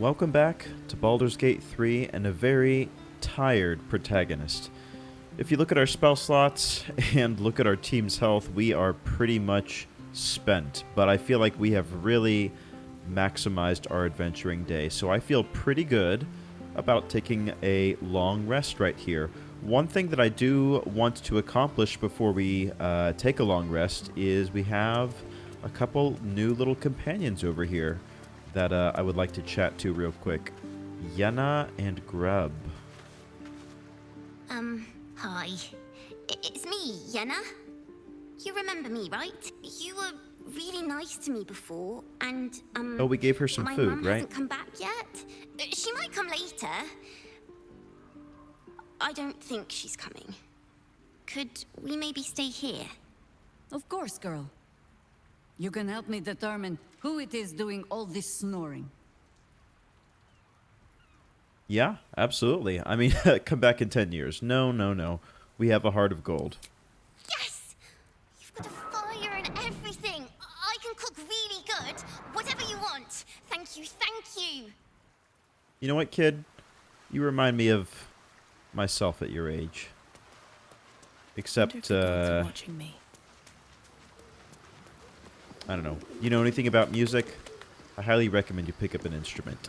welcome back to Baldur's Gate 3 and a very tired protagonist. If you look at our spell slots and look at our team's health, we are pretty much spent, but I feel like we have really maximized our adventuring day, so I feel pretty good about taking a long rest right here. One thing that I do want to accomplish before we take a long rest is we have a couple new little companions over here that I would like to chat to real quick. Yenna and Grub. Hi. It's me, Yenna. You remember me, right? You were really nice to me before, and, Oh, we gave her some my food, mum right? hasn't come back yet. She might come later. I don't think she's coming. Could we maybe stay here? Of course, girl. You can help me determine who it is doing all this snoring. Yeah, absolutely. I mean, come back in 10 years. No. We have a heart of gold. Yes! You've got a fire and everything. I can cook really good. Whatever you want. Thank you. You know what, kid? You remind me of myself at your age. Except, watching me. I don't know. You know anything about music? I highly recommend you pick up an instrument.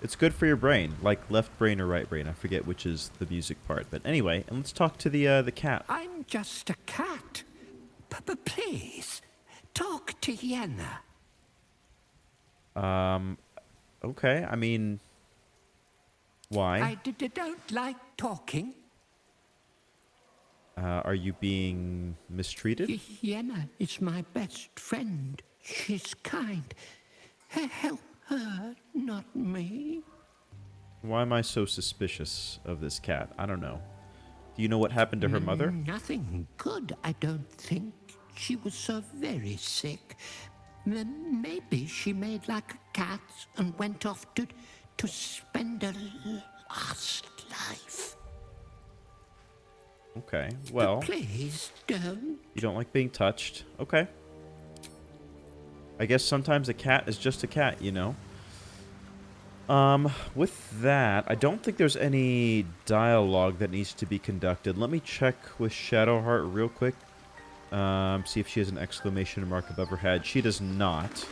It's good for your brain, like left brain or right brain. I forget which is the music part. But anyway, and let's talk to the cat. I'm just a cat. But please, talk to Yenna. Okay, I mean, why? I don't like talking. Are you being mistreated? Yenna is my best friend. She's kind. Help her, not me. Why am I so suspicious of this cat? I don't know. Do you know what happened to her mother? Nothing good, I don't think. She was so very sick. Maybe she made like a cat and went off to spend her last life. Okay, well... But please don't. You don't like being touched? Okay. I guess sometimes a cat is just a cat, you know? With that, I don't think there's any dialogue that needs to be conducted. Let me check with Shadowheart real quick. See if she has an exclamation mark above her head. She does not.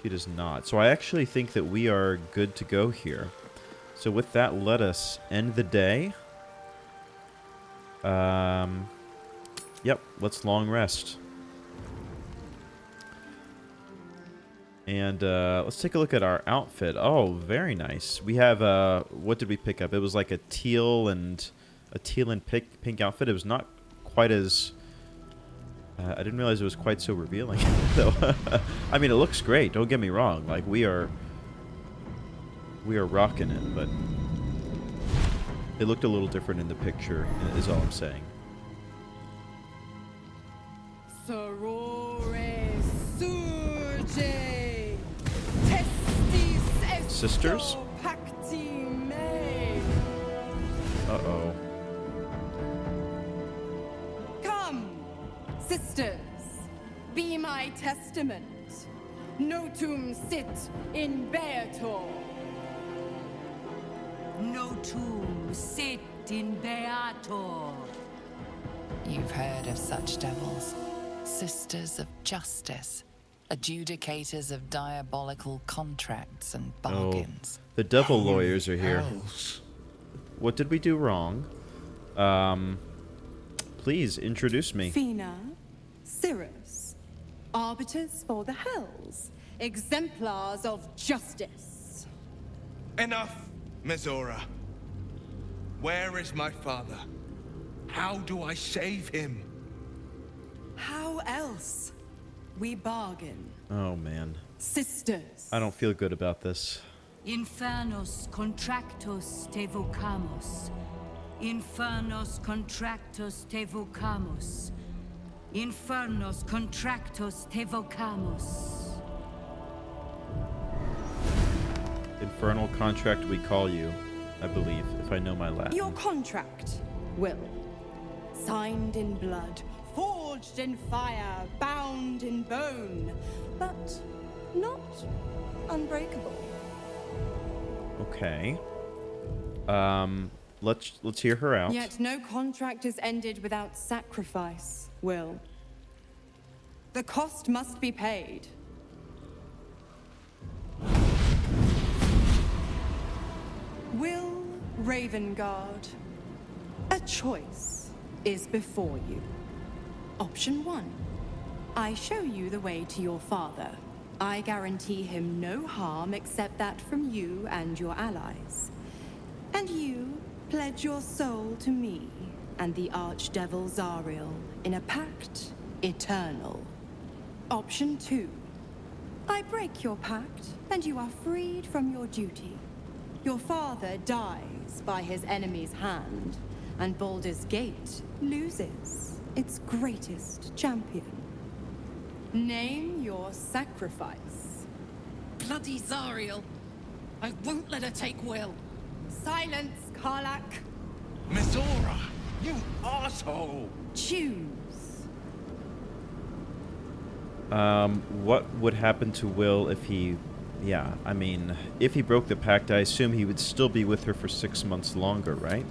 She does not. So I actually think that we are good to go here. So with that, let us end the day. Yep, let's long rest. And let's take a look at our outfit. Oh, very nice. We have what did we pick up? It was like a teal and pink outfit. It was not quite as I didn't realize it was quite so revealing. So I mean, it looks great. Don't get me wrong. Like we are rocking it, but it looked a little different in the picture. Is all I'm saying. Sisters? Uh-oh. Come, sisters, be my testament. Notum sit in Beator. Notum sit in Beator. You've heard of such devils. Sisters of justice. Adjudicators of diabolical contracts and bargains. Oh, the devil lawyers are here. What did we do wrong? Please introduce me. Fina, Cirrus, arbiters for the hells, exemplars of justice. Enough, Mizora. Where is my father? How do I save him? How else? We bargain. Oh, man. Sisters. I don't feel good about this. Infernos contractos te vocamos. Infernos contractos te vocamos. Infernos contractos te vocamos. Infernal contract we call you, I believe, if I know my Latin. Your contract, Wyll. Signed in blood, forged in fire, bound in bone, but not unbreakable. Okay. Let's hear her out. Yet no contract is ended without sacrifice, Wyll. The cost must be paid. Wyll Ravengard, a choice is before you. Option 1. I show you the way to your father. I guarantee him no harm except that from you and your allies. And you pledge your soul to me and the archdevil Zariel in a pact eternal. Option 2. I break your pact and you are freed from your duty. Your father dies by his enemy's hand, and Baldur's Gate loses its greatest champion. Name your sacrifice. Bloody Zariel! I won't let her take Wyll. Silence, Karlak. Mizora, you asshole! Choose. What would happen to Wyll if he... Yeah, I mean, if he broke the pact, I assume he would still be with her for 6 months longer, right?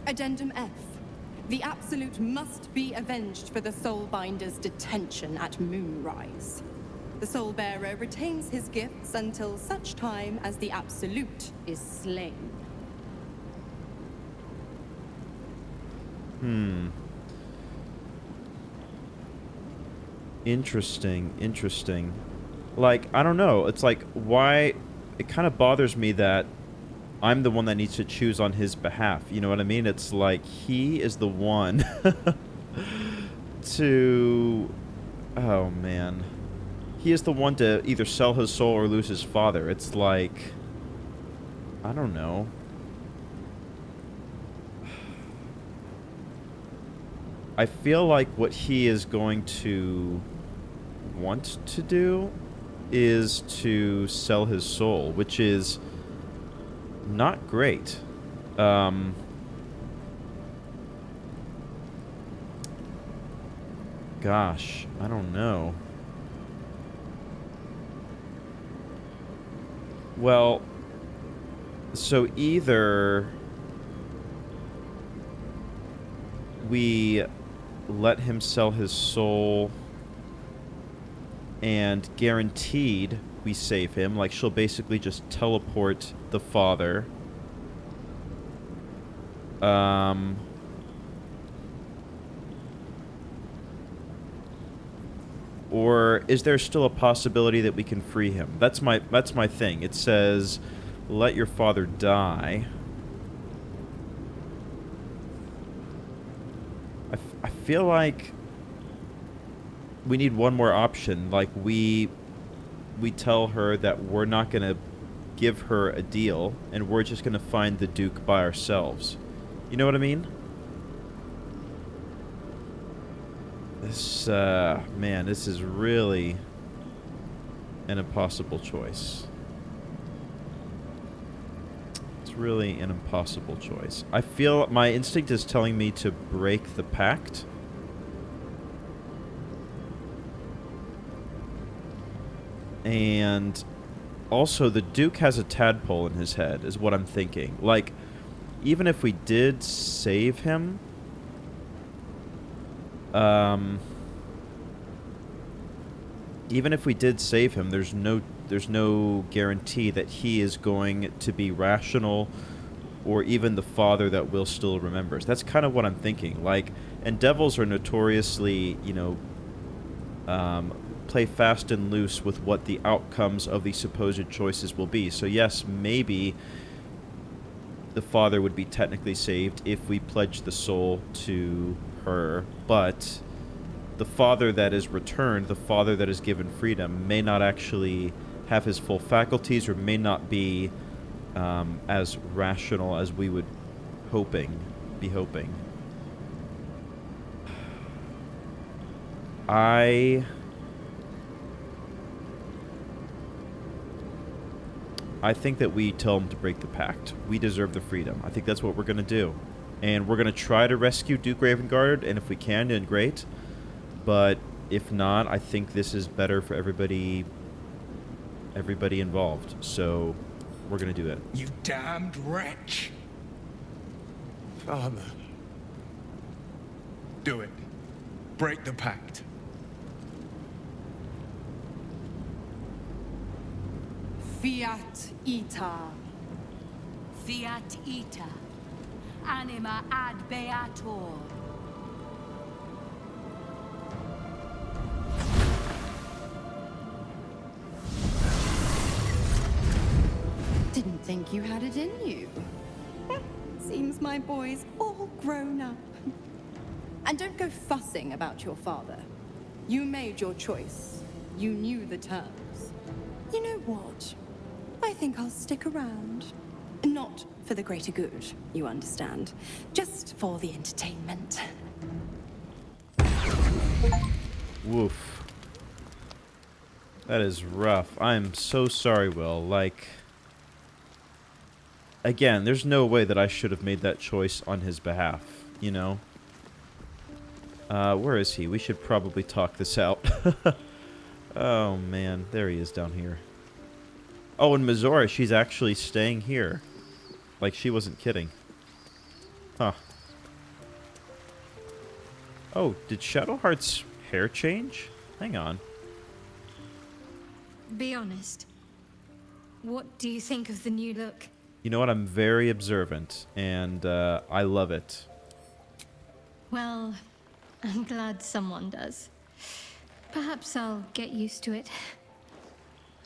Addendum F. The Absolute must be avenged for the Soulbinder's detention at Moonrise. The Soulbearer retains his gifts until such time as the Absolute is slain. Interesting. Like, I don't know. It's like, why... It kind of bothers me that I'm the one that needs to choose on his behalf. You know what I mean? It's like, he is the one to... Oh, man. He is the one to either sell his soul or lose his father. It's like... I don't know. I feel like what he is going to want to do is to sell his soul, which is not great. Gosh, I don't know. Well, so either we let him sell his soul and guaranteed we save him. Like, she'll basically just teleport the father. Or is there still a possibility that we can free him? That's my thing. It says, let your father die. I feel like we need one more option. Like, we tell her that we're not going to give her a deal, and we're just going to find the Duke by ourselves. You know what I mean? This, man, this is really an impossible choice. It's really an impossible choice. I feel my instinct is telling me to break the pact. And also, the Duke has a tadpole in his head, is what I'm thinking. Like, even if we did save him, there's no guarantee that he is going to be rational, or even the father that Wyll still remembers. That's kind of what I'm thinking. Like, and devils are notoriously, you know, play fast and loose with what the outcomes of the supposed choices will be. So yes, maybe the father would be technically saved if we pledge the soul to her, but the father that is returned, the father that is given freedom, may not actually have his full faculties, or may not be as rational as we would be hoping. I think that we tell him to break the pact. We deserve the freedom. I think that's what we're going to do. And we're going to try to rescue Duke Ravengard, and if we can, then great. But if not, I think this is better for everybody involved. So we're gonna do it. You damned wretch. Father. Do it. Break the pact. Fiat ita. Fiat ita. Anima ad beator. Didn't think you had it in you. Seems my boy's all grown up. And don't go fussing about your father. You made your choice. You knew the terms. You know what? I think I'll stick around. Not for the greater good, you understand. Just for the entertainment. Woof. That is rough. I'm so sorry, Will. Like, again, there's no way that I should have made that choice on his behalf, you know? Where is he? We should probably talk this out. Oh, man. There he is down here. Oh, and Mizora, she's actually staying here. Like, she wasn't kidding. Huh. Oh, did Shadowheart's hair change? Hang on. Be honest. What do you think of the new look? You know what? I'm very observant, and I love it. Well, I'm glad someone does. Perhaps I'll get used to it.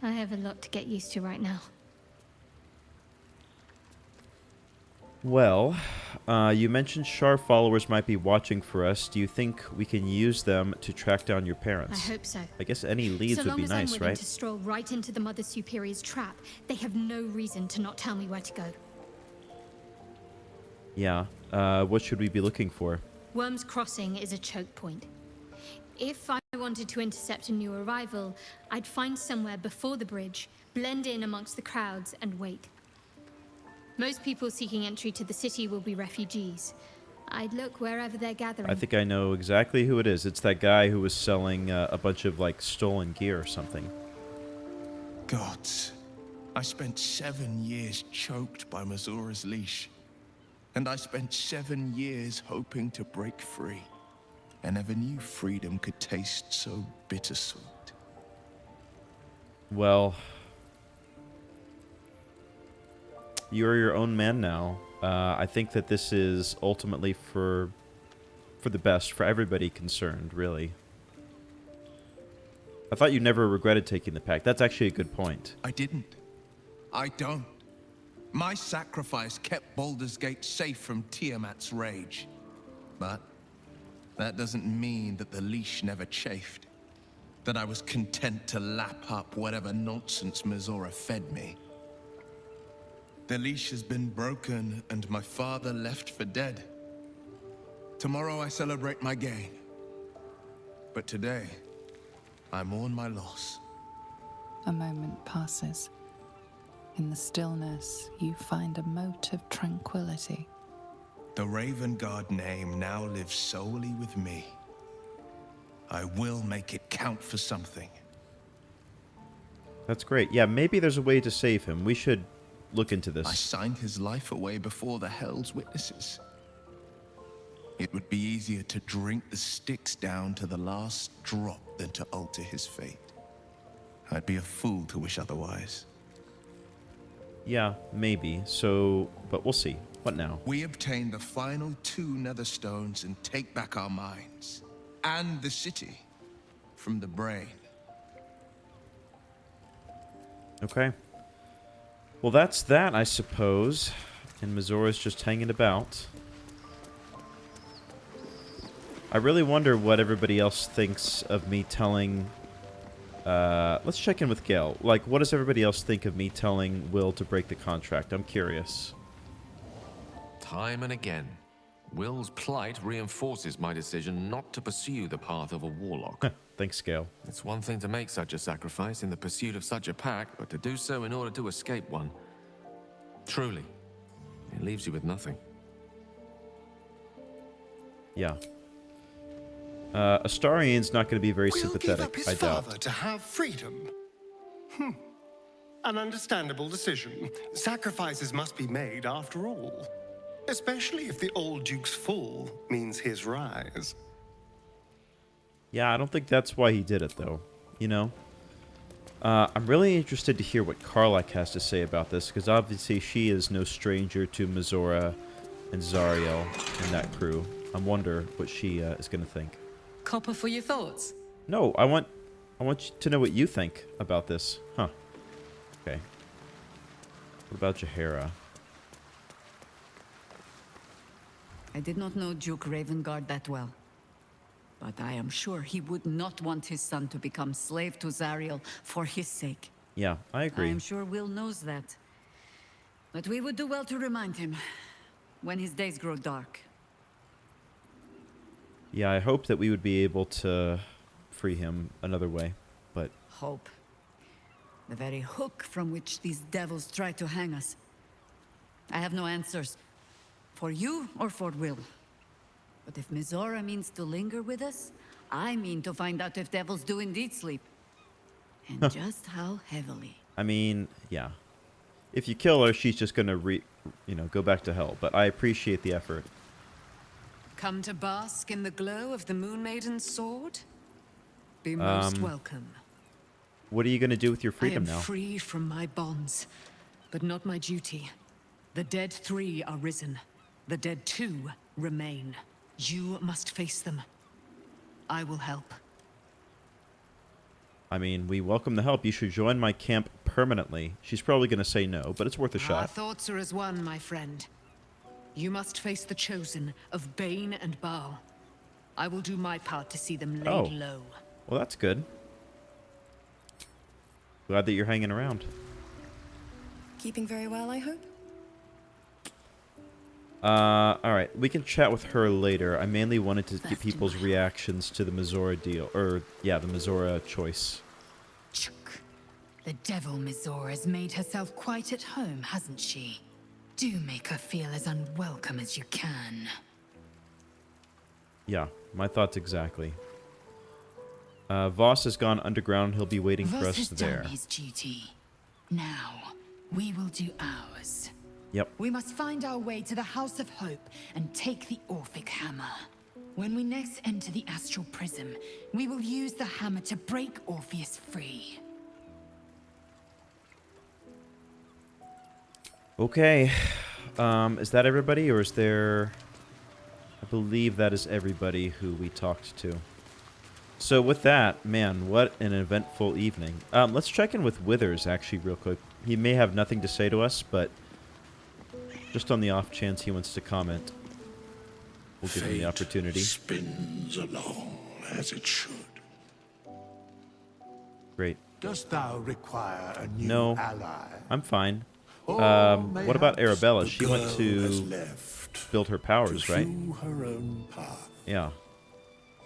I have a lot to get used to right now. Well, you mentioned Shar followers might be watching for us. Do you think we can use them to track down your parents? I hope so. I guess any leads So would long be as nice, I'm willing right? to stroll right into the Mother Superior's trap, they have no reason to not tell me where to go. Yeah. What should we be looking for? Worm's Crossing is a choke point. If I wanted to intercept a new arrival, I'd find somewhere before the bridge, blend in amongst the crowds, and wait. Most people seeking entry to the city will be refugees. I'd look wherever they're gathering. I think I know exactly who it is. It's that guy who was selling a bunch of, like, stolen gear or something. Gods. I spent 7 years choked by Mizora's leash. And I spent 7 years hoping to break free. I never knew freedom could taste so bittersweet. Well, you're your own man now. I think that this is ultimately for the best, for everybody concerned, really. I thought you never regretted taking the pact. That's actually a good point. I didn't. I don't. My sacrifice kept Baldur's Gate safe from Tiamat's rage. But that doesn't mean that the leash never chafed. That I was content to lap up whatever nonsense Mizora fed me. The leash has been broken, and my father left for dead. Tomorrow I celebrate my gain. But today, I mourn my loss. A moment passes. In the stillness, you find a mote of tranquility. The Raven Guard name now lives solely with me. I will make it count for something. That's great. Yeah, maybe there's a way to save him. We should look into I this. signed his life away before the Hell's witnesses. It would be easier to drink the sticks down to the last drop than to alter his fate. I'd be a fool to wish otherwise. Yeah, maybe. So, but we'll see. What now? We obtain the final 2 nether stones and take back our minds. And the city. From the brain. Okay. Well, that's that, I suppose. And Mizora's just hanging about. I really wonder what everybody else thinks of me telling... let's check in with Gale. Like, what does everybody else think of me telling Wyll to break the contract? I'm curious. Time and again, Wyll's plight reinforces my decision not to pursue the path of a warlock. Thanks, Gale. It's one thing to make such a sacrifice in the pursuit of such a pact, but to do so in order to escape one. Truly, it leaves you with nothing. Yeah. Astarion's not going to be very Wyll sympathetic, give up his I doubt. father to have freedom. An understandable decision. Sacrifices must be made after all. Especially if the old Duke's fall means his rise. Yeah, I don't think that's why he did it, though. You know? I'm really interested to hear what Karlach has to say about this, because obviously she is no stranger to Mizora and Zariel and that crew. I wonder what she is going to think. Copper for your thoughts. No, I want you to know what you think about this. Huh. Okay. What about Jaheira? I did not know Duke Ravengard that well. But I am sure he would not want his son to become slave to Zariel for his sake. Yeah, I agree. I am sure Wyll knows that. But we would do well to remind him when his days grow dark. Yeah, I hope that we would be able to free him another way, but... Hope. The very hook from which these devils try to hang us. I have no answers. For you or for Wyll. But if Mizora means to linger with us, I mean to find out if devils do indeed sleep. And just how heavily. I mean, yeah. If you kill her, she's just gonna go back to hell. But I appreciate the effort. Come to bask in the glow of the Moon Maiden's sword? Be most welcome. What are you gonna do with your freedom now? I am free from my bonds, but not my duty. The dead 3 are risen. The dead 2 remain. You must face them. I will help. I mean, we welcome the help. You should join my camp permanently. She's probably going to say no, but it's worth a Our shot. thoughts are as one, my friend. You must face the chosen of Bane and Baal. I will do my part to see them laid low. Well, that's good. Glad that you're hanging around. Keeping very well, I hope? Alright. We can chat with her later. I mainly wanted to get people's reactions to the Mizora deal. Or, yeah, the Mizora choice. Chuk. The devil Mizora's made herself quite at home, hasn't she? Do make her feel as unwelcome as you can. Yeah, my thoughts exactly. Voss has gone underground. He'll be waiting for us there. Voss has done his duty. Now, we will do ours. Yep. We must find our way to the House of Hope and take the Orphic Hammer. When we next enter the Astral Prism, we will use the hammer to break Orpheus free. Okay. Is that everybody, or is there... I believe that is everybody who we talked to. So with that, man, what an eventful evening. Let's check in with Withers, actually, real quick. He may have nothing to say to us, but... just on the off chance he wants to comment, we'll give him the opportunity. Spins along as it should. Great. Dost thou require a new ally? I'm fine. What about Arabella? She went to build her powers, right? Her own path. Yeah.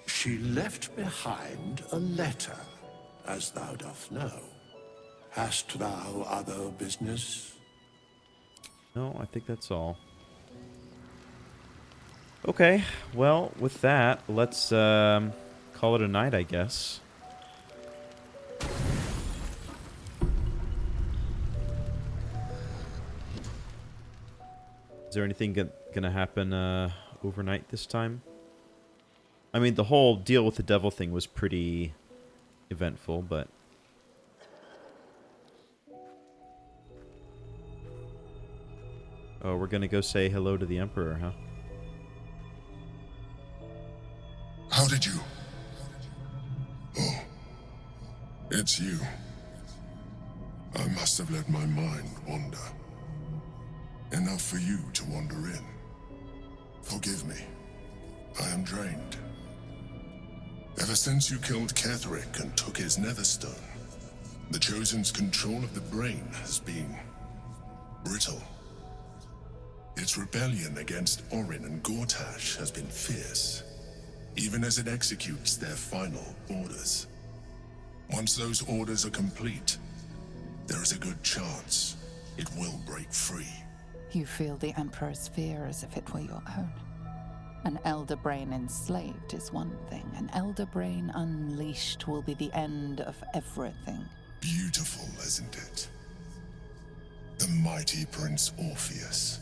She left behind a letter, as thou dost know. Hast thou other business? No, I think that's all. Okay, well, with that, let's call it a night, I guess. Is there anything gonna happen overnight this time? I mean, the whole deal with the devil thing was pretty eventful, but... oh, we're gonna go say hello to the Emperor, huh? How did you? Oh, it's you. I must have let my mind wander. Enough for you to wander in. Forgive me. I am drained. Ever since you killed Ketheric and took his Netherstone, the Chosen's control of the brain has been brittle. Its rebellion against Orin and Gortash has been fierce, even as it executes their final orders. Once those orders are complete, there is a good chance it will break free. You feel the Emperor's fear as if it were your own. An elder brain enslaved is one thing. An elder brain unleashed will be the end of everything. Beautiful, isn't it? The mighty Prince Orpheus,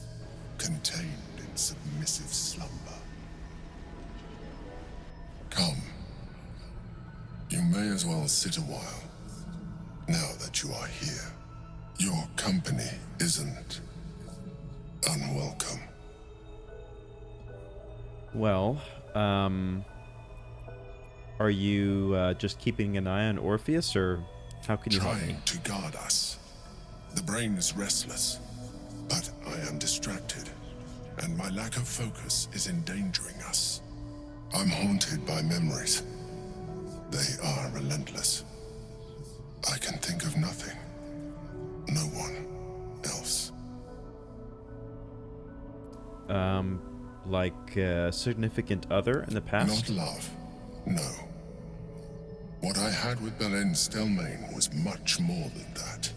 contained in submissive slumber. Come. You may as well sit a while, now that you are here. Your company isn't unwelcome. Well, are you just keeping an eye on Orpheus, or how can you help me? Trying to guard us. The brain is restless, but I am distracted, and my lack of focus is endangering us. I'm haunted by memories. They are relentless. I can think of nothing. No one else. Like a significant other in the past? Not love, no. What I had with Belen Stelmane was much more than that.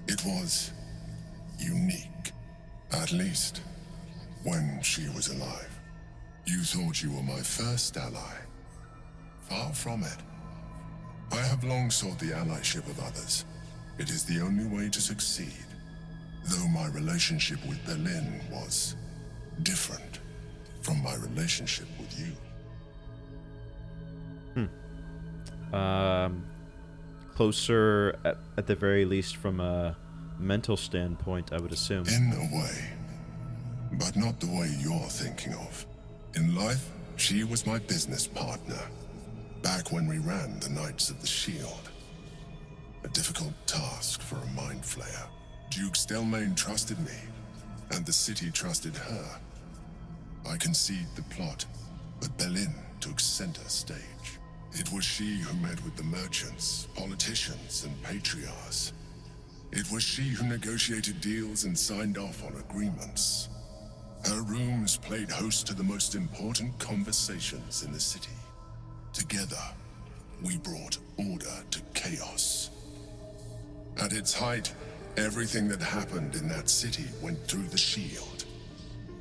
It was unique. At least, when she was alive. You thought you were my first ally. Far from it. I have long sought the allyship of others. It is the only way to succeed. Though my relationship with Belen was different from my relationship with you. Closer at the very least from a mental standpoint, I would assume. In a way, but not the way you're thinking of. In life, she was my business partner, back when we ran the Knights of the Shield. A difficult task for a mind flayer. Duke Stelmane trusted me, and the city trusted her. I conceived the plot, but Belen took center stage. It was she who met with the merchants, politicians, and patriarchs. It was she who negotiated deals and signed off on agreements. Her rooms played host to the most important conversations in the city. Together, we brought order to chaos. At its height, everything that happened in that city went through the shield.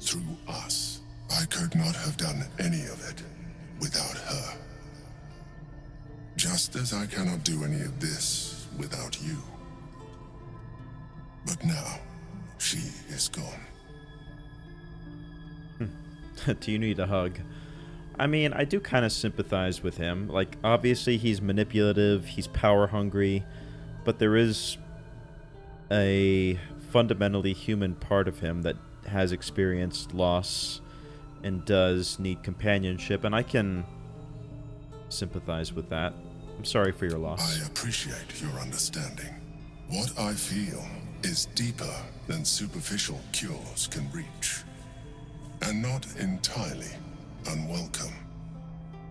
Through us. I could not have done any of it without her. Just as I cannot do any of this without you. But now, she is gone. Do you need a hug? I mean, I do kind of sympathize with him. Like, obviously he's manipulative, he's power hungry, but there is a fundamentally human part of him that has experienced loss and does need companionship, and I can sympathize with that. I'm sorry for your loss. I appreciate your understanding. What I feel is deeper than superficial cures can reach. And not entirely unwelcome.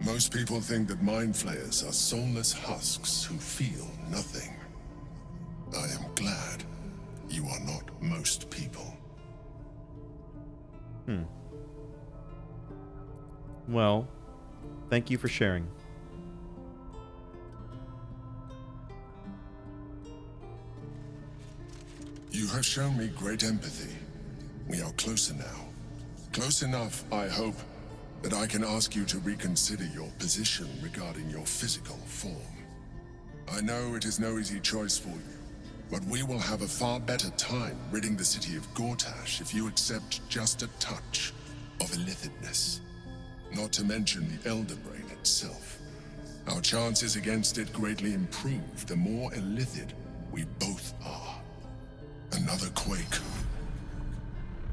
Most people think that mind flayers are soulless husks who feel nothing. I am glad you are not most people. Well, thank you for sharing. You have shown me great empathy. We are closer now. Close enough, I hope, that I can ask you to reconsider your position regarding your physical form. I know it is no easy choice for you, but we will have a far better time ridding the city of Gortash if you accept just a touch of illithidness. Not to mention the Elder Brain itself. Our chances against it greatly improve the more illithid we both are. Another quake.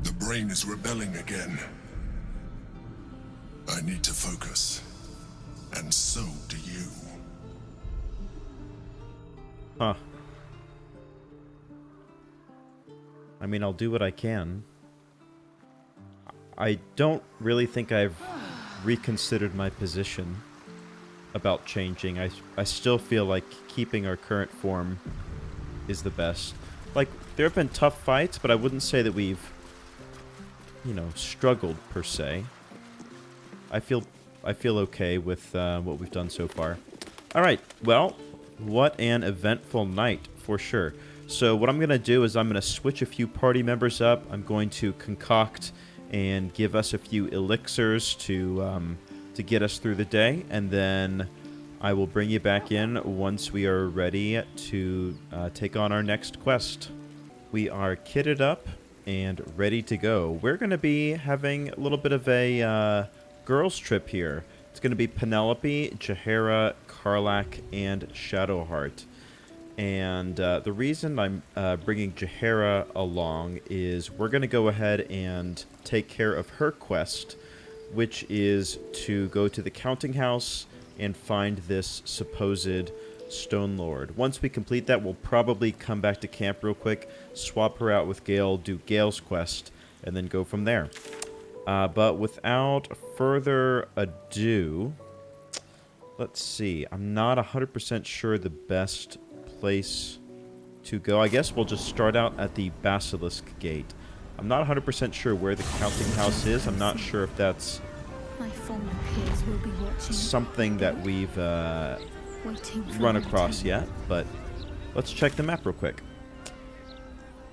The brain is rebelling again. I need to focus. And so do you. Huh. I mean, I'll do what I can. I don't really think I've reconsidered my position about changing. I still feel like keeping our current form is the best. Like, there have been tough fights, but I wouldn't say that we've, struggled per se. I feel okay with what we've done so far. All right, well, what an eventful night for sure. So what I'm going to do is I'm going to switch a few party members up. I'm going to concoct and give us a few elixirs to get us through the day, and then I will bring you back in once we are ready to take on our next quest. We are kitted up and ready to go. We're going to be having a little bit of a girls' trip here. It's going to be Penelope, Jaehaera, Karlach, and Shadowheart. And the reason I'm bringing Jaehaera along is we're going to go ahead and take care of her quest, which is to go to the counting house and find this supposed Stone Lord. Once we complete that, we'll probably come back to camp real quick, swap her out with Gale, do Gale's quest, and then go from there. But without further ado, let's see. I'm not 100% sure the best place to go. I guess we'll just start out at the Basilisk Gate. I'm not 100% sure where the counting house is. I'm not sure if that's My former peers will be watching. something that we've run across yet, but let's check the map real quick.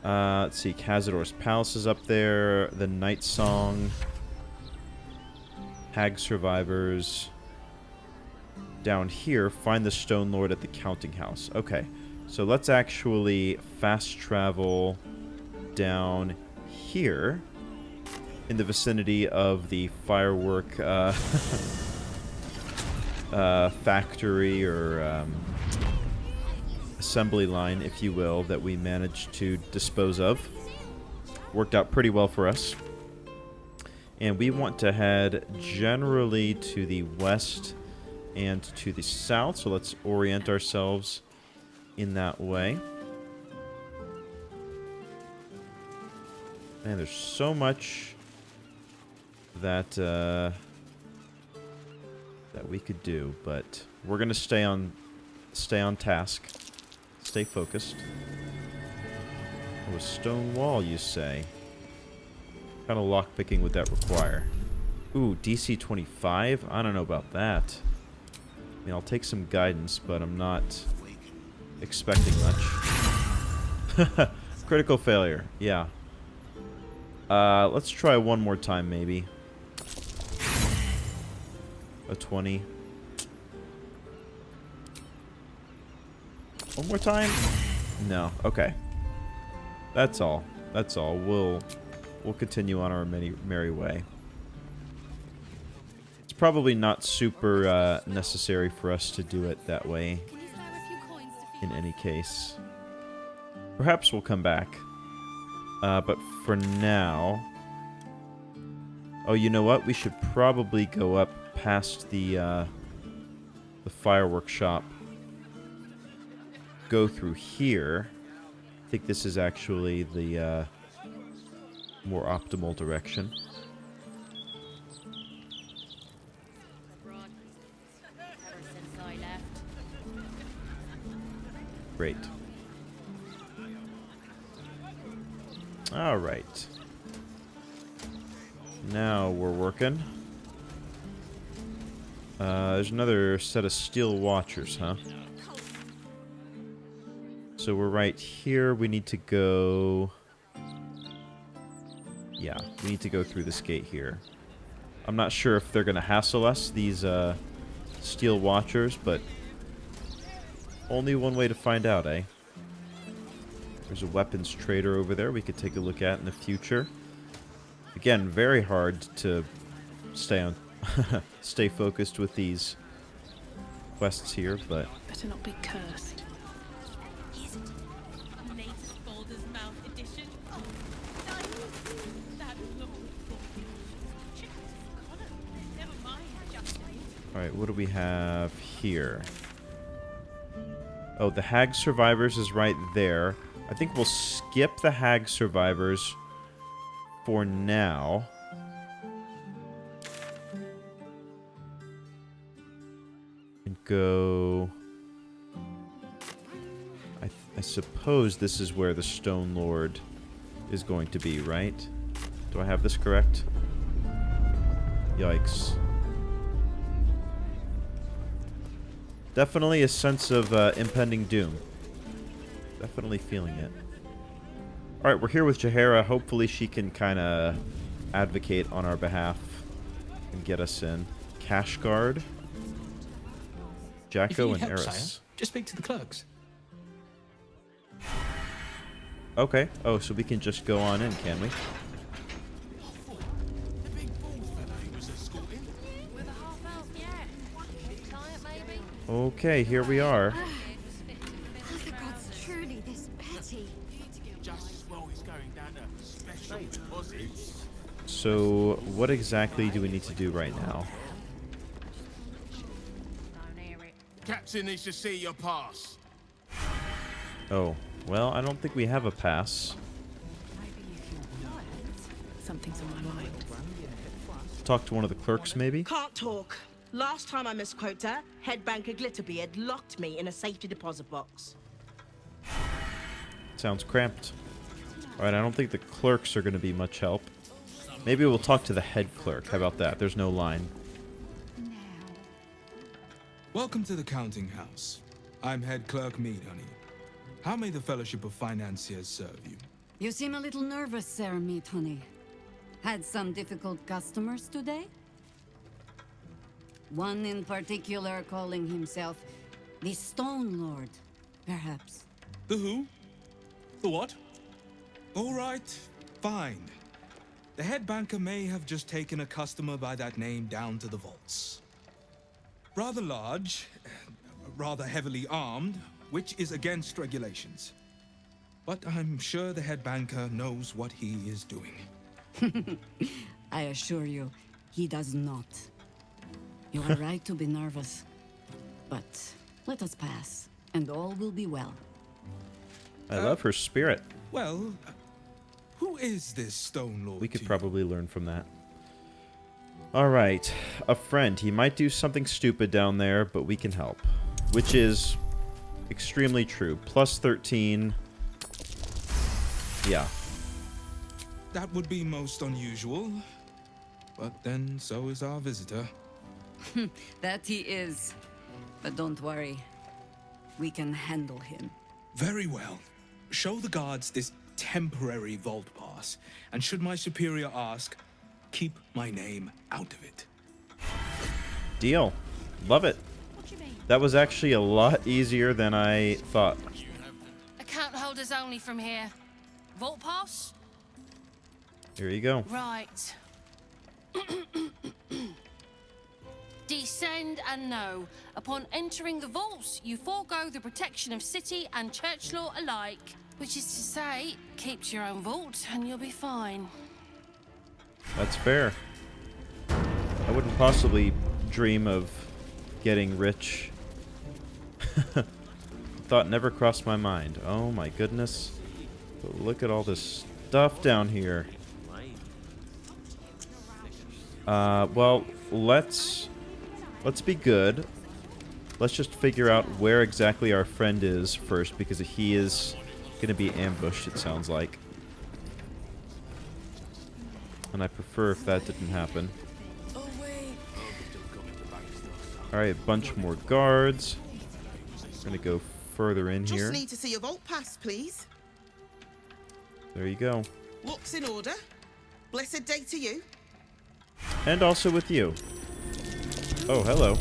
Let's see, Cazador's Palace is up there, the Night Song, Hag Survivors. Down here, find the Stone Lord at the counting house. Okay, so let's actually fast travel down here in the vicinity of the firework factory or assembly line, if you will, that we managed to dispose of. Worked out pretty well for us. And we want to head generally to the west and to the south, so let's orient ourselves in that way. Man, there's so much that that we could do, but we're gonna stay on task, stay focused. Oh, a stone wall, you say? What kind of lockpicking would that require? Ooh, DC 25? I don't know about that. I mean, I'll take some guidance, but I'm not expecting much. Critical failure, yeah. Let's try one more time, maybe. A 20. One more time? No. Okay. That's all. That's all. We'll continue on our merry way. It's probably not super necessary for us to do it that way. In any case, perhaps we'll come back. But for now, oh, you know what? We should probably go up past the fireworks shop. Go through here. I think this is actually the more optimal direction. Great. All right. Now we're working. There's another set of steel watchers, huh? So we're right here. We need to go... Yeah, we need to go through this gate here. I'm not sure if they're going to hassle us, these steel watchers, but only one way to find out, eh? There's a weapons trader over there we could take a look at in the future. Again, very hard to stay on, stay focused with these quests here, but Better not be cursed. alright, what do we have here? Oh, the Hag Survivors is right there. I think we'll skip the Hag Survivors for now. And go... I suppose this is where the Stone Lord is going to be, right? Do I have this correct? Yikes. Definitely a sense of impending doom. Definitely feeling it. Alright, we're here with Jaehaera. Hopefully she can kind of advocate on our behalf and get us in. Cash Guard. Jacko and Eris. Just speak to the clerks. Okay. Oh, so we can just go on in, can we? Okay, here we are. Are the gods truly this petty? So, what exactly do we need to do right now? Captain needs to see your pass. Oh, well, I don't think we have a pass. Something's on my mind. Talk to one of the clerks, maybe? Can't talk. Last time I misquoted her, head banker Glitterbeard locked me in a safety deposit box. Sounds cramped. Alright, I don't think the clerks are going to be much help. Maybe we'll talk to the head clerk. How about that? There's no line. Welcome to the counting house. I'm head clerk Meadhoney. How may the Fellowship of Financiers serve you? You seem a little nervous, Sir Meadhoney. Had some difficult customers today? One in particular calling himself the Stone Lord, perhaps. The who? The what? All right, fine. The head banker may have just taken a customer by that name down to the vaults. Rather large, rather heavily armed, which is against regulations. But I'm sure the head banker knows what he is doing. I assure you, he does not. You are right to be nervous. But let us pass, and all will be well. I love her spirit. Well, who is this Stone Lord? We could probably learn from that. Alright, a friend. He might do something stupid down there, but we can help. Which is extremely true. Plus 13. Yeah. That would be most unusual. But then so is our visitor. That he is. But don't worry. We can handle him. Very well. Show the guards this temporary vault pass, and should my superior ask, keep my name out of it. Deal. Love it. That was actually a lot easier than I thought. Account holders only from here. Vault pass? Here you go. Right. Descend and know. Upon entering the vaults, you forego the protection of city and church law alike. Which is to say, keep to your own vault and you'll be fine. That's fair. I wouldn't possibly dream of getting rich. Thought never crossed my mind. Oh my goodness. But look at all this stuff down here. Well, let's be good. Let's just figure out where exactly our friend is first, because he is going to be ambushed, it sounds like. And I prefer if that didn't happen. Alright, bunch more guards. I'm going to go further in here. Just need to see your vault pass, please. There you go. Looks in order. Blessed day to you. And also with you. Oh, hello.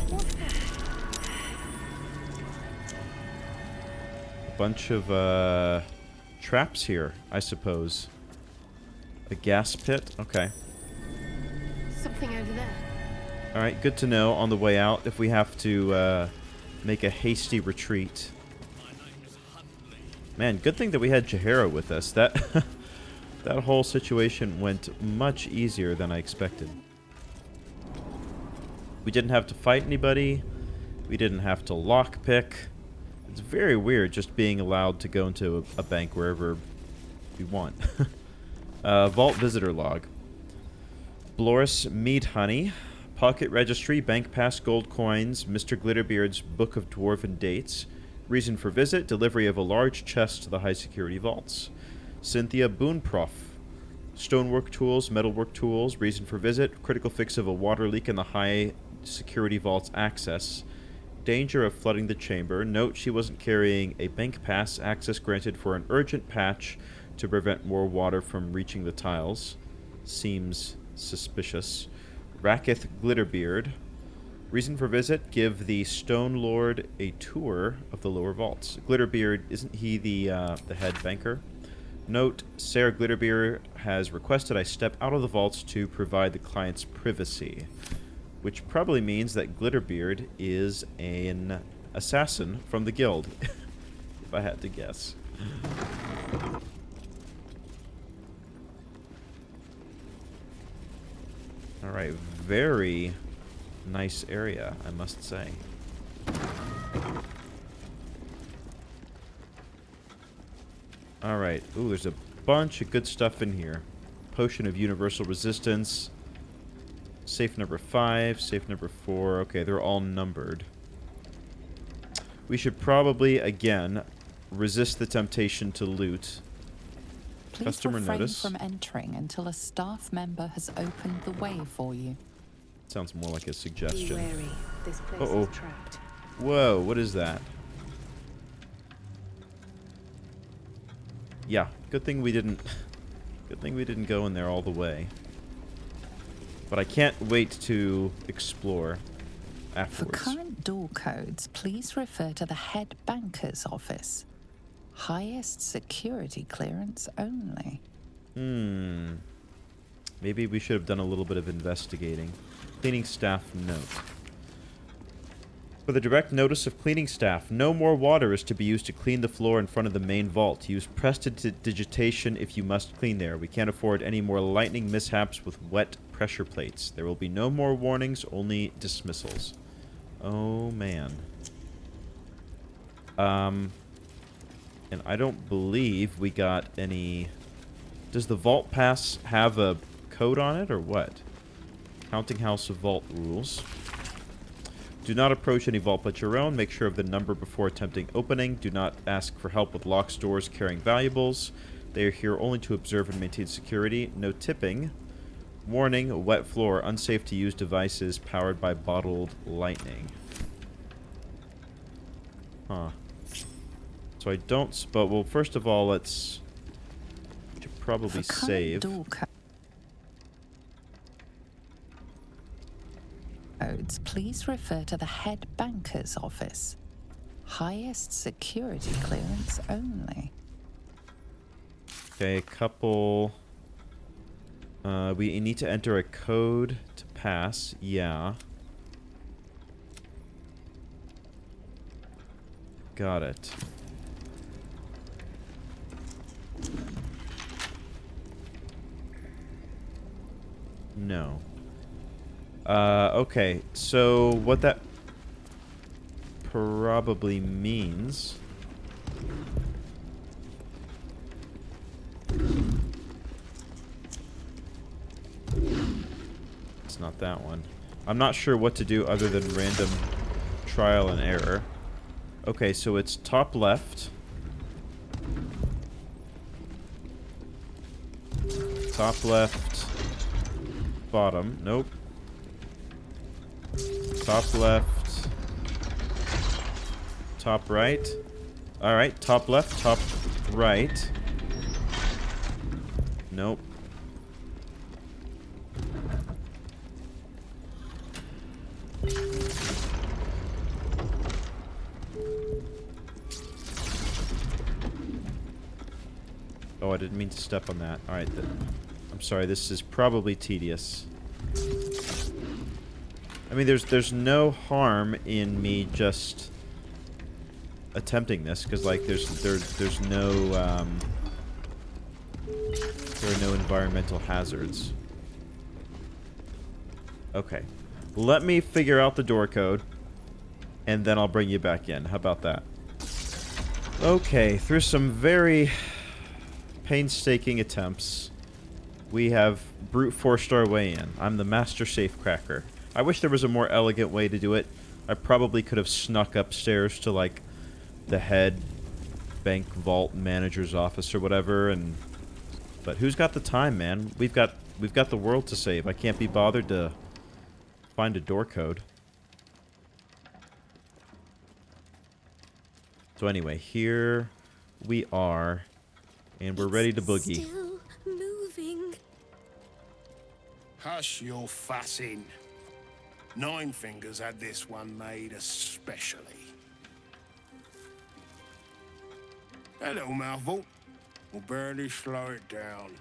A bunch of traps here, I suppose. A gas pit? Okay. Something over there. Alright, good to know on the way out if we have to make a hasty retreat. Man, good thing that we had Jaheira with us. That that whole situation went much easier than I expected. We didn't have to fight anybody. We didn't have to lockpick. It's very weird just being allowed to go into a bank wherever we want. Vault visitor log. Bloris Meadhoney. Pocket registry, bank pass, gold coins, Mr. Glitterbeard's Book of Dwarven Dates. Reason for visit, delivery of a large chest to the high security vaults. Cynthia Boonprof. Stonework tools, metalwork tools. Reason for visit, critical fix of a water leak in the high security vault's access. Danger of flooding the chamber. Note she wasn't carrying a bank pass. Access granted for an urgent patch to prevent more water from reaching the tiles. Seems suspicious. Raketh Glitterbeard. Reason for visit, give the Stone Lord a tour of the lower vaults. Glitterbeard, isn't he the head banker? Note, Sarah Glitterbeer has requested I step out of the vaults to provide the client's privacy. Which probably means that Glitterbeard is an assassin from the guild, if I had to guess. Alright, very nice area, I must say. Alright, ooh, there's a bunch of good stuff in here. Potion of Universal Resistance. Safe number 5, safe number 4. Okay, they're all numbered. We should probably, again, resist the temptation to loot. Please Customer refrain notice. from entering until a staff member has opened the way for you. Sounds more like a suggestion. Be wary. This place Uh-oh. is trapped. Whoa, what is that? Yeah, good thing we didn't go in there all the way. But I can't wait to explore afterwards. For current door codes, please refer to the head banker's office. Highest security clearance only. Maybe we should have done a little bit of investigating. Cleaning staff note. For the direct notice of cleaning staff, no more water is to be used to clean the floor in front of the main vault. Use prestidigitation if you must clean there. We can't afford any more lightning mishaps with wet pressure plates. There will be no more warnings, only dismissals. Oh, man. And I don't believe we got any... Does the vault pass have a code on it, or what? Counting House of Vault rules. Do not approach any vault but your own. Make sure of the number before attempting opening. Do not ask for help with locks, doors, carrying valuables. They are here only to observe and maintain security. No tipping. Warning, wet floor. Unsafe to use devices powered by bottled lightning. Huh. So I don't... But, well, first of all, let's... We should probably save. Codes, please refer to the head banker's office. Highest security clearance only. Okay, a couple... we need to enter a code to pass. Yeah. Got it. No. Okay, so what that probably means... It's not that one. I'm not sure what to do other than random trial and error. Okay, so it's top left. Top left. Bottom. Nope. Top left. Top right. Alright, top left, top right. Nope. Oh, I didn't mean to step on that. Alright, I'm sorry, this is probably tedious. I mean, there's no harm in me just attempting this, because, like, there's no, there are no environmental hazards. Okay. Let me figure out the door code, and then I'll bring you back in. How about that? Okay, through some very painstaking attempts, we have brute forced our way in. I'm the master safecracker. I wish there was a more elegant way to do it. I probably could have snuck upstairs to, like, the head bank vault manager's office or whatever, and... But who's got the time, man? We've got the world to save. I can't be bothered to find a door code. So anyway, here we are, and we're ready to boogie. Still moving. Hush your fussing. Nine Fingers had this one made especially. Hello, Mouthful. will barely slow it down.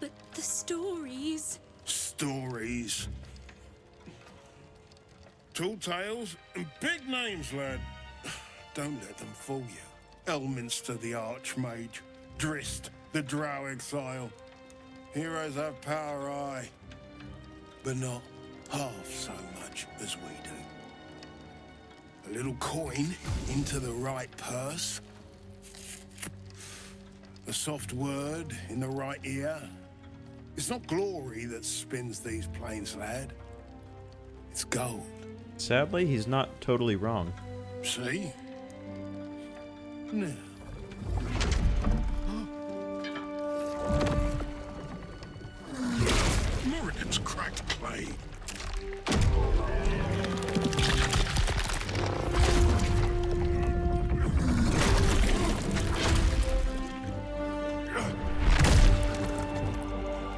But the stories... Stories. Tall tales and big names, lad. Don't let them fool you. Elminster the Archmage, Drist the Drow Exile. Heroes have power, aye, but not half so much as we do. A little coin into the right purse. A soft word in the right ear. It's not glory that spins these plains, lad. It's gold. Sadly, he's not totally wrong. See? Now. Moradin's cracked clay.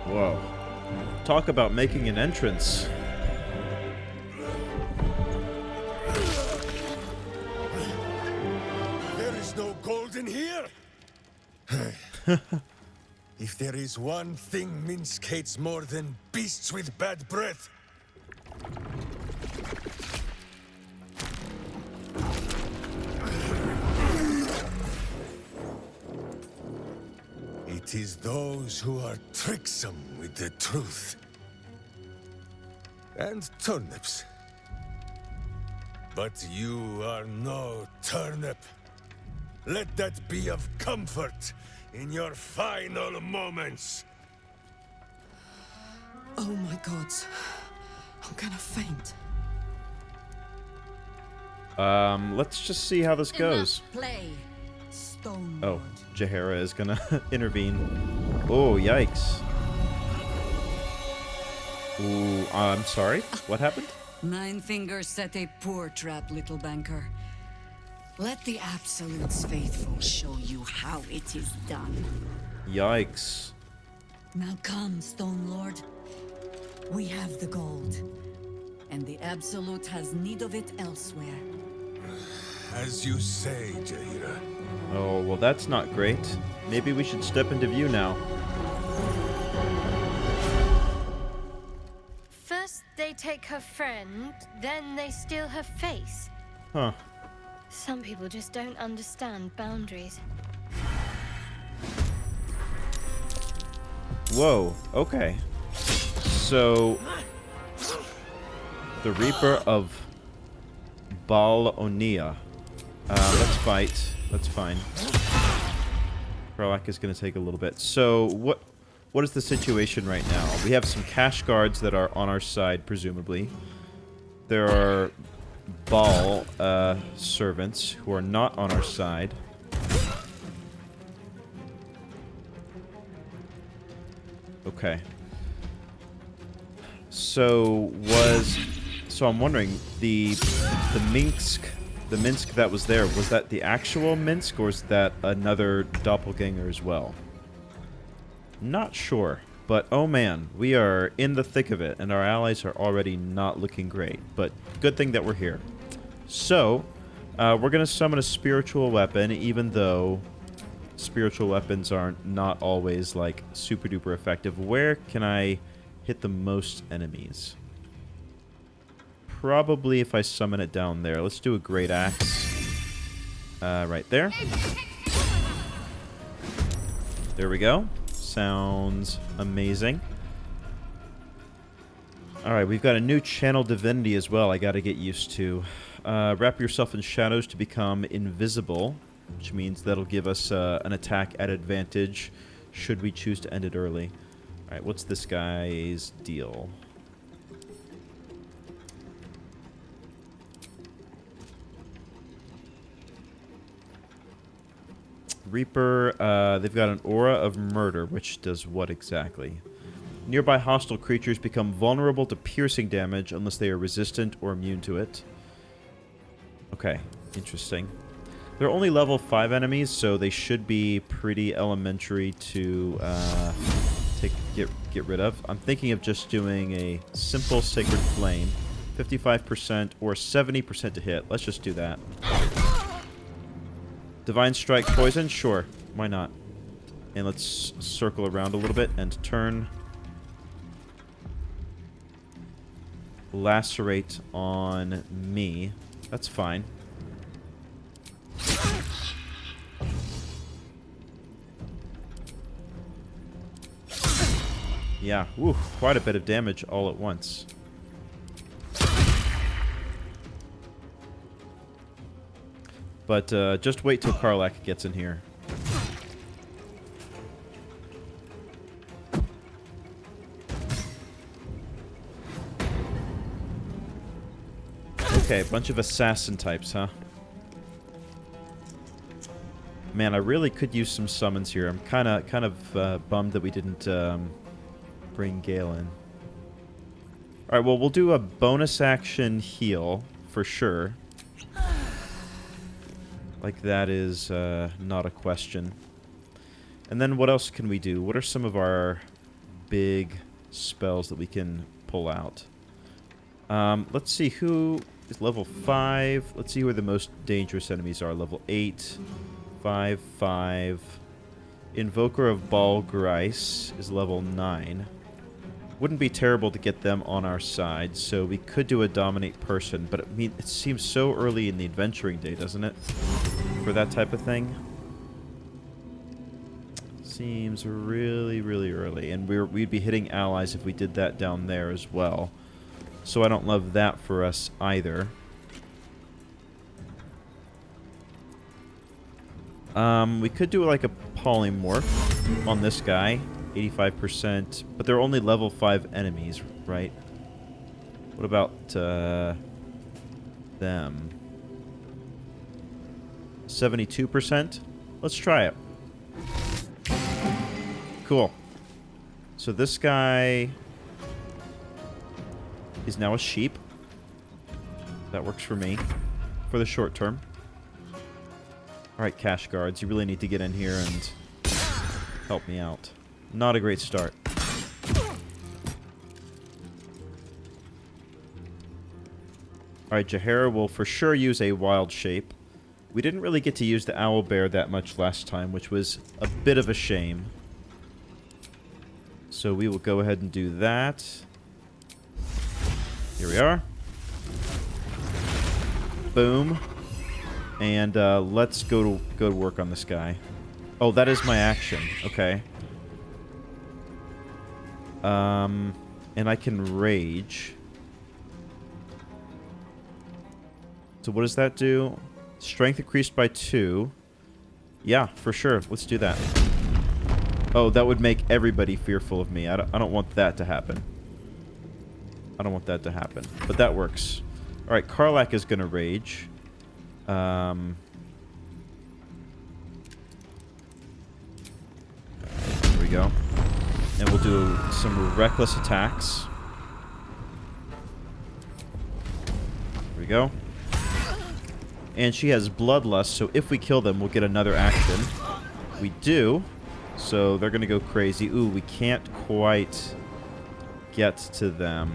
Whoa. Talk about making an entrance. There is no gold in here. If there is one thing Minsk hates more than beasts with bad breath, it is those who are tricksome with the truth. And turnips. But you are no turnip. Let that be of comfort in your final moments. Oh my gods. I'm gonna faint. Let's just see how this goes. Play. Stone. Oh, Jaheira is gonna intervene. Oh, yikes. Ooh, I'm sorry. What happened? Nine Fingers set a poor trap, little banker. Let the Absolute's faithful show you how it is done. Yikes. Now come, Stone Lord. We have the gold. And the Absolute has need of it elsewhere. As you say, Jaheira. Oh, well, that's not great. Maybe we should step into view now. First they take her friend, then they steal her face. Huh. Some people just don't understand boundaries. Whoa, okay. So, the Reaper of Bal-Onia. Let's fight. That's fine. Kralak is going to take a little bit. So, what is the situation right now? We have some cash guards that are on our side, presumably. There are Bal servants who are not on our side. Okay. So I'm wondering, the Minsk that was there, was that the actual Minsk, or is that another doppelganger as well? Not sure, but oh man, we are in the thick of it, and our allies are already not looking great, but good thing that we're here. So, we're gonna summon a spiritual weapon, even though spiritual weapons are not always, like, super duper effective. Where can I hit the most enemies? Probably if I summon it down there. Let's do a great axe. Right there. There we go. Sounds amazing. Alright, we've got a new channel divinity as well I gotta get used to. Wrap yourself in shadows to become invisible, which means that'll give us an attack at advantage should we choose to end it early. Alright, what's this guy's deal? Reaper, they've got an aura of murder, which does what exactly? Nearby hostile creatures become vulnerable to piercing damage unless they are resistant or immune to it. Okay, interesting. They're only level 5 enemies, so they should be pretty elementary to get rid of. I'm thinking of just doing a simple Sacred Flame. 55% or 70% to hit. Let's just do that. Divine Strike Poison? Sure. Why not? And let's circle around a little bit and turn. Lacerate on me. That's fine. Yeah, ooh, quite a bit of damage all at once. But just wait till Karlach gets in here. Okay, a bunch of assassin types, huh? Man, I really could use some summons here. I'm kind of bummed that we didn't bring Gale in. All right, well, we'll do a bonus action heal for sure. Like that is not a question. And then what else can we do? What are some of our big spells that we can pull out? Let's see who is level 5. Let's see where the most dangerous enemies are. Level 8, 5, 5. Invoker of BALDUR'S is level 9. Wouldn't be terrible to get them on our side, so we could do a dominate person, but I mean, it seems so early in the adventuring day, doesn't it? For that type of thing. Seems really, really early, and we'd be hitting allies if we did that down there as well. So I don't love that for us either. We could do like a polymorph on this guy. 85%, but they're only level 5 enemies, right? What about them? 72%? Let's try it. Cool. So this guy is now a sheep. That works for me for the short term. Alright, cash guards, you really need to get in here and help me out. Not a great start. Alright, Jaehaera will for sure use a wild shape. We didn't really get to use the owlbear that much last time, which was a bit of a shame. So we will go ahead and do that. Here we are. Boom. And let's go to work on this guy. Oh, that is my action. Okay. And I can rage. So what does that do? Strength increased by 2. Yeah, for sure. Let's do that. Oh, that would make everybody fearful of me. I don't want that to happen. I don't want that to happen. But that works. Alright, Karlach is going to rage. There we go. And we'll do some reckless attacks. There we go. And she has bloodlust, so if we kill them, we'll get another action. We do. So they're going to go crazy. Ooh, we can't quite get to them.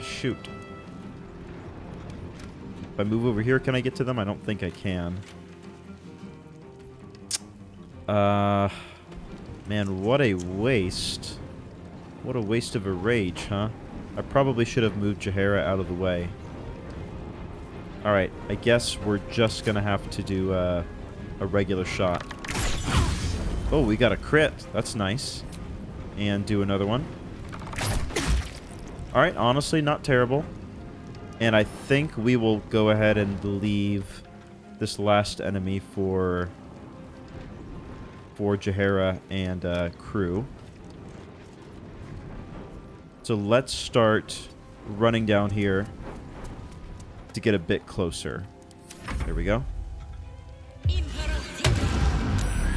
Shoot. If I move over here, can I get to them? I don't think I can. Man, what a waste. What a waste of a rage, huh? I probably should have moved Jaehaera out of the way. Alright, I guess we're just gonna have to do a regular shot. Oh, we got a crit. That's nice. And do another one. Alright, honestly, not terrible. And I think we will go ahead and leave this last enemy for Jaehaera and crew. So let's start running down here to get a bit closer. There we go.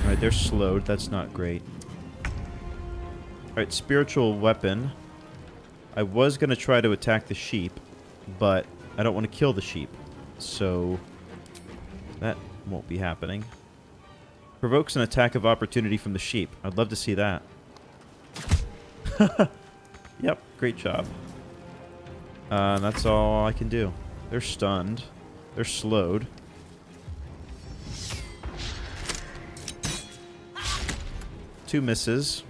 Alright, they're slowed. That's not great. Alright, spiritual weapon. I was going to try to attack the sheep, but I don't want to kill the sheep. So that won't be happening. Provokes an attack of opportunity from the sheep. I'd love to see that. Yep, great job. That's all I can do. They're stunned. They're slowed. 2 misses.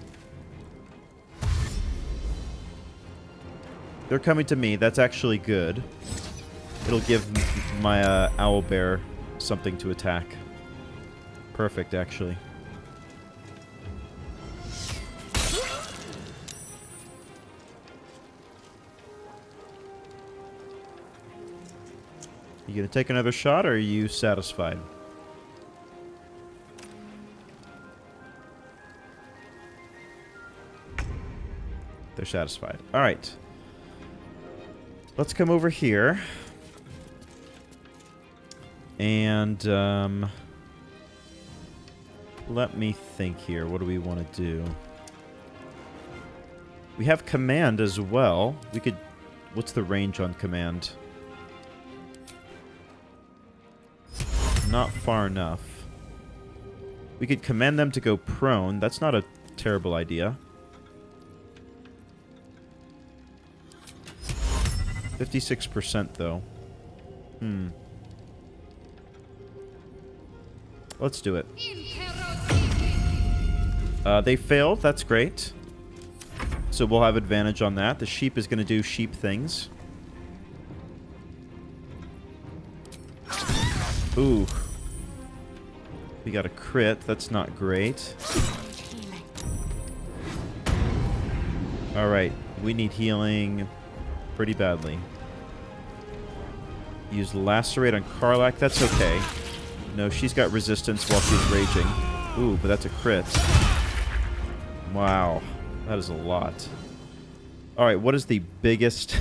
They're coming to me. That's actually good. It'll give my owlbear something to attack. Perfect, actually. You gonna take another shot, or are you satisfied? They're satisfied. All right. Let's come over here. And, let me think here. What do we want to do? We have command as well. We could... What's the range on command? Not far enough. We could command them to go prone. That's not a terrible idea. 56% though. Let's do it. They failed. That's great. So we'll have advantage on that. The sheep is going to do sheep things. Ooh. We got a crit. That's not great. Alright. We need healing pretty badly. Use Lacerate on Karlach. That's okay. No, she's got resistance while she's raging. Ooh, but that's a crit. Wow. That is a lot. Alright, what is the biggest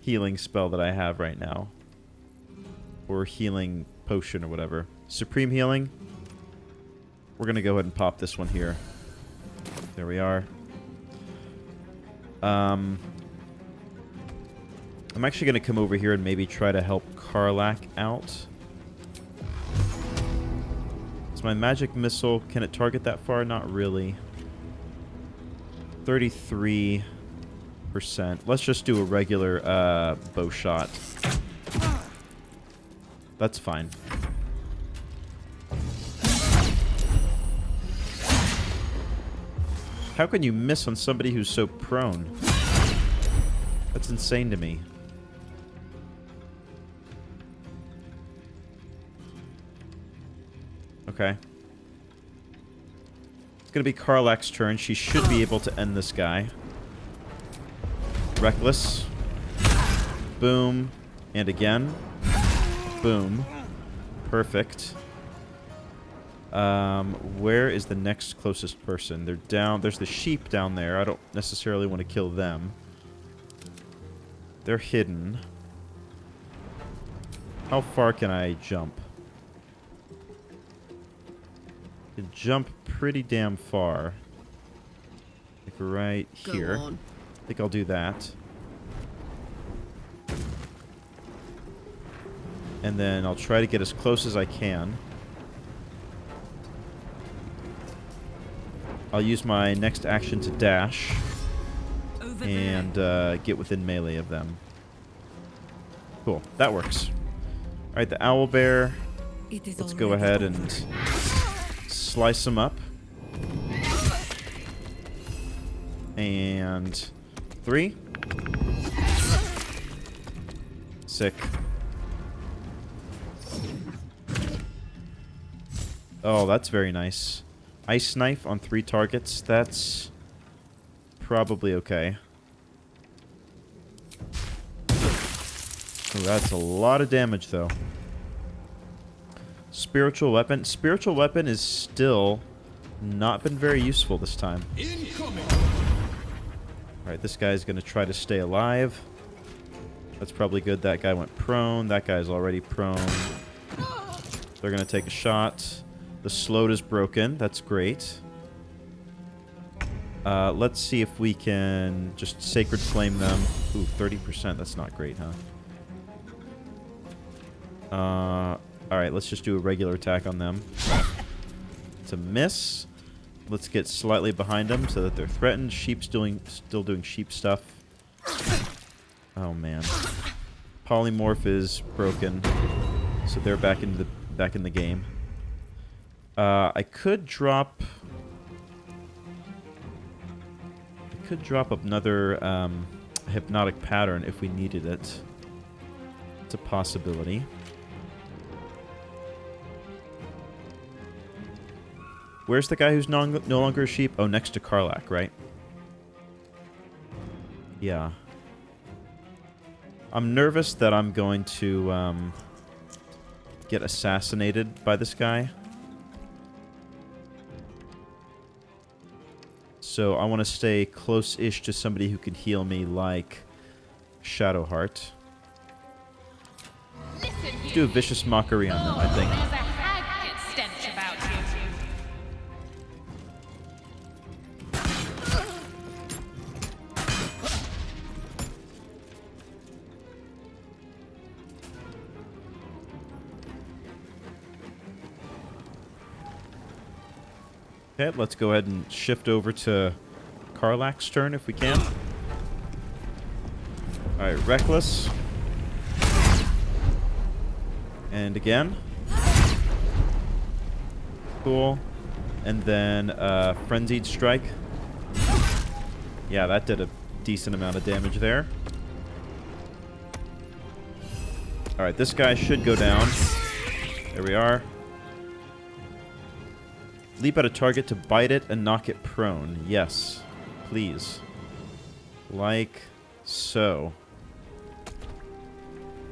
healing spell that I have right now? Or healing potion or whatever. Supreme healing. We're going to go ahead and pop this one here. There we are. I'm actually going to come over here and maybe try to help Karlach out. Is my magic missile, can it target that far? Not really. 33%. Let's just do a regular bow shot. That's fine. How can you miss on somebody who's so prone? That's insane to me. Okay. It's going to be Karlach's turn. She should be able to end this guy. Reckless. Boom. And again. Boom. Perfect. Where is the next closest person? They're down. There's the sheep down there. I don't necessarily want to kill them. They're hidden. How far can I jump? I can jump pretty damn far. Like right here. I think I'll do that. And then I'll try to get as close as I can. I'll use my next action to dash. And get within melee of them. Cool. That works. Alright, the owlbear. Let's go ahead and slice him up. And 3. Sick. Oh, that's very nice. Ice knife on 3 targets. That's probably okay. Oh, that's a lot of damage, though. Spiritual weapon. Spiritual weapon is still not been very useful this time. Alright, this guy's going to try to stay alive. That's probably good. That guy went prone. That guy's already prone. They're going to take a shot. The sloat is broken. That's great. Let's see if we can just Sacred Flame them. Ooh, 30%. That's not great, huh? Alright, let's just do a regular attack on them. It's a miss. Let's get slightly behind them so that they're threatened. Sheep's still doing sheep stuff. Oh, man. Polymorph is broken. So they're back in the game. I could drop Could drop another hypnotic pattern if we needed it. It's a possibility. Where's the guy who's no longer a sheep? Oh, next to Karlach, right? Yeah. I'm nervous that I'm going to get assassinated by this guy. So I want to stay close-ish to somebody who can heal me, like Shadowheart. Let's do a vicious mockery on them, I think. There's a hag stench about you. Okay, let's go ahead and shift over to Karlach's turn if we can. Alright, Reckless. And again. Cool. And then Frenzied Strike. Yeah, that did a decent amount of damage there. Alright, this guy should go down. There we are. Leap at a target to bite it and knock it prone. Yes, please. Like so.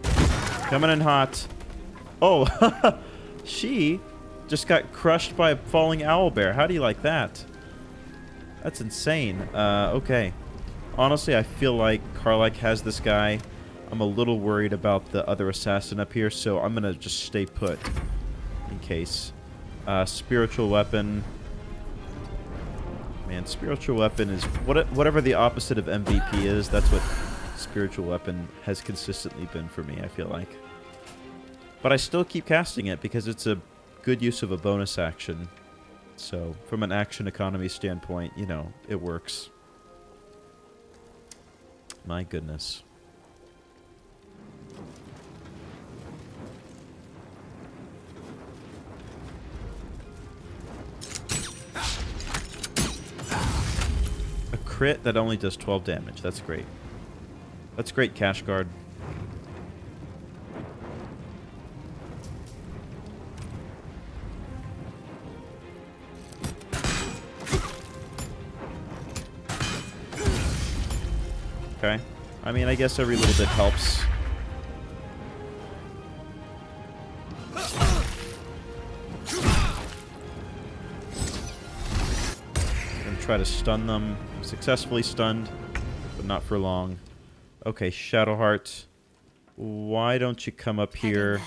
Coming in hot. Oh, she just got crushed by a falling owlbear. How do you like that? That's insane. Okay. Honestly, I feel like Karlach has this guy. I'm a little worried about the other assassin up here, so I'm going to just stay put in case. Spiritual weapon. Man, spiritual weapon is whatever the opposite of MVP is. That's what spiritual weapon has consistently been for me, I feel like. But I still keep casting it because it's a good use of a bonus action. So, from an action economy standpoint, you know, it works. My goodness. Crit that only does 12 damage. That's great. That's great, Cash Guard. Okay. I mean, I guess every little bit helps. Try to stun them. Successfully stunned, but not for long. Okay, Shadowheart. Why don't you come up here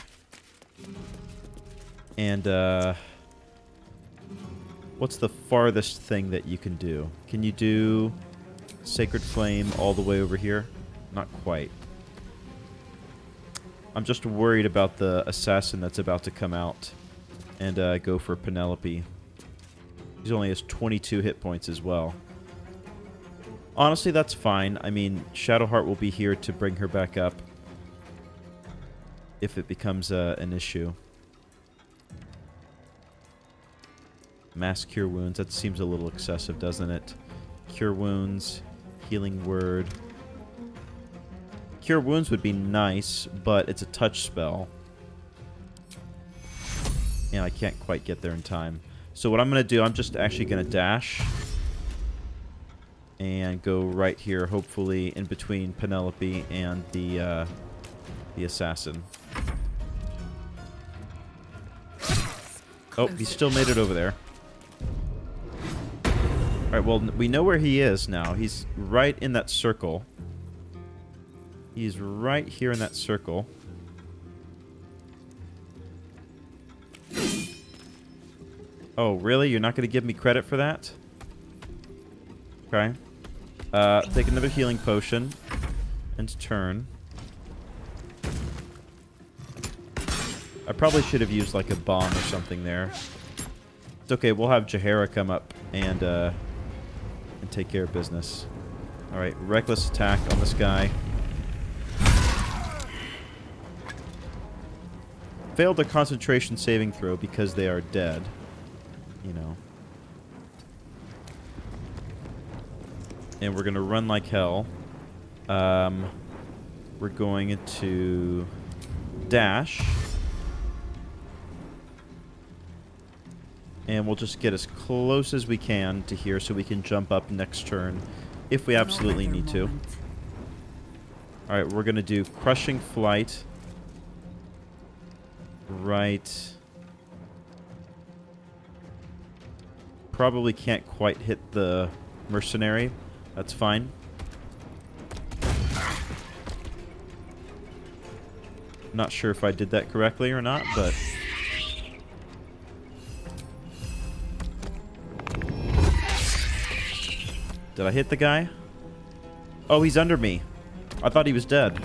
and, what's the farthest thing that you can do? Can you do Sacred Flame all the way over here? Not quite. I'm just worried about the assassin that's about to come out and, go for Penelope. He only has 22 hit points as well. Honestly, that's fine. I mean, Shadowheart will be here to bring her back up if it becomes an issue. Mass Cure Wounds. That seems a little excessive, doesn't it? Cure Wounds. Healing Word. Cure Wounds would be nice, but it's a touch spell. And I can't quite get there in time. So what I'm going to do, I'm just actually going to dash and go right here, hopefully in between Penelope and the assassin. Oh, he still made it over there. Alright, well, we know where he is now. He's right in that circle. He's right here in that circle. Oh, really? You're not going to give me credit for that? Okay. Take another healing potion. And turn. I probably should have used, like, a bomb or something there. It's okay. We'll have Jaheira come up and take care of business. Alright, reckless attack on this guy. Failed a concentration saving throw because they are dead. You know. And we're going to run like hell. We're going to dash. And we'll just get as close as we can to here so we can jump up next turn if we absolutely need to. Alright, we're going to do Crushing Flight. Right. Probably can't quite hit the mercenary. That's fine. Not sure if I did that correctly or not, but... Did I hit the guy? Oh, he's under me. I thought he was dead.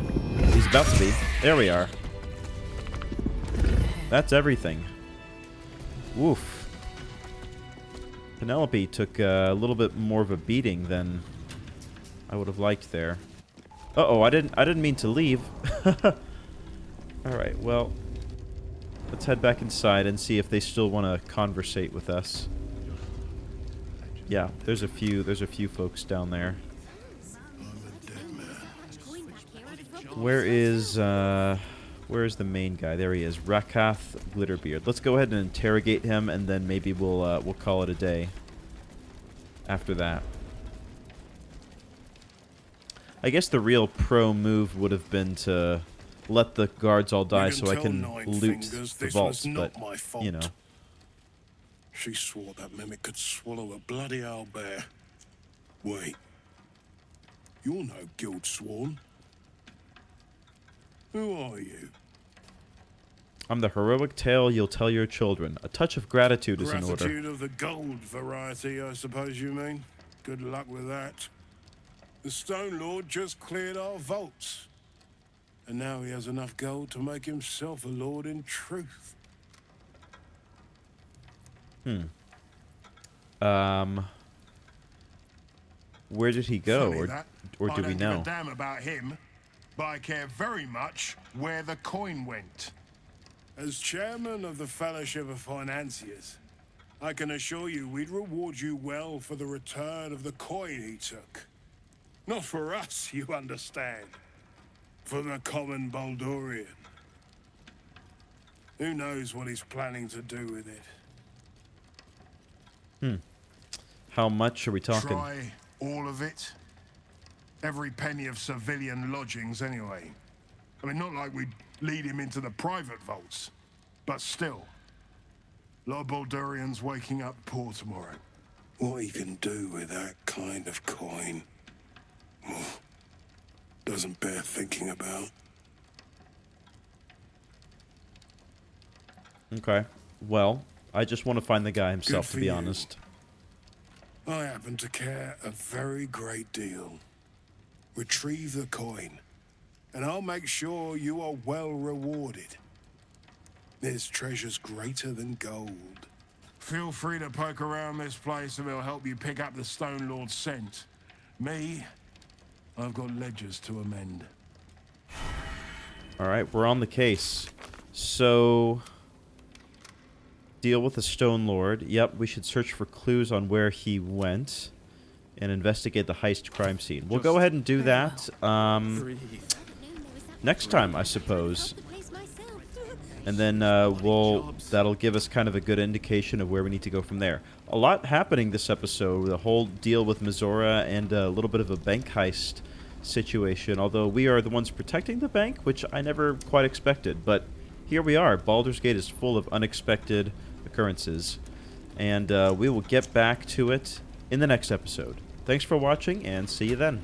He's about to be. There we are. That's everything. Woof. Penelope took a little bit more of a beating than I would have liked there. Uh-oh, I didn't mean to leave. Alright, well, let's head back inside and see if they still want to conversate with us. Yeah, there's a few folks down there. Where is the main guy? There he is, Rakath Glitterbeard. Let's go ahead and interrogate him, and then maybe we'll call it a day after that. I guess the real pro move would have been to let the guards all die so I can loot the vaults, but, you know. She swore that mimic could swallow a bloody owlbear. Wait. You're no guild sworn. Who are you? I'm the heroic tale you'll tell your children. A touch of gratitude is in order. Gratitude of the gold variety, I suppose you mean. Good luck with that. The Stone Lord just cleared our vaults. And now he has enough gold to make himself a lord in truth. Where did he go, or do we know? I don't give a damn about him, but I care very much where the coin went. As chairman of the Fellowship of Financiers, I can assure you we'd reward you well for the return of the coin he took. Not for us, you understand. For the common Baldurian. Who knows what he's planning to do with it? How much are we talking? Try all of it? Every penny of civilian lodgings, anyway. I mean, not like we'd lead him into the private vaults, but still. A lot of Baldurians waking up poor tomorrow. What he can do with that kind of coin doesn't bear thinking about. Okay. Well, I just want to find the guy himself, to be honest. I happen to care a very great deal. Retrieve the coin, and I'll make sure you are well rewarded. There's treasures greater than gold. Feel free to poke around this place and it'll help you pick up the Stone Lord's scent. Me, I've got ledgers to amend. Alright, we're on the case. So... deal with the Stone Lord. Yep, we should search for clues on where he went and investigate the heist crime scene. We'll go ahead and do that next time, I suppose. And then that'll give us kind of a good indication of where we need to go from there. A lot happening this episode. The whole deal with Mizora and a little bit of a bank heist situation. Although we are the ones protecting the bank, which I never quite expected. But here we are. Baldur's Gate is full of unexpected occurrences. And we will get back to it in the next episode. Thanks for watching, and see you then.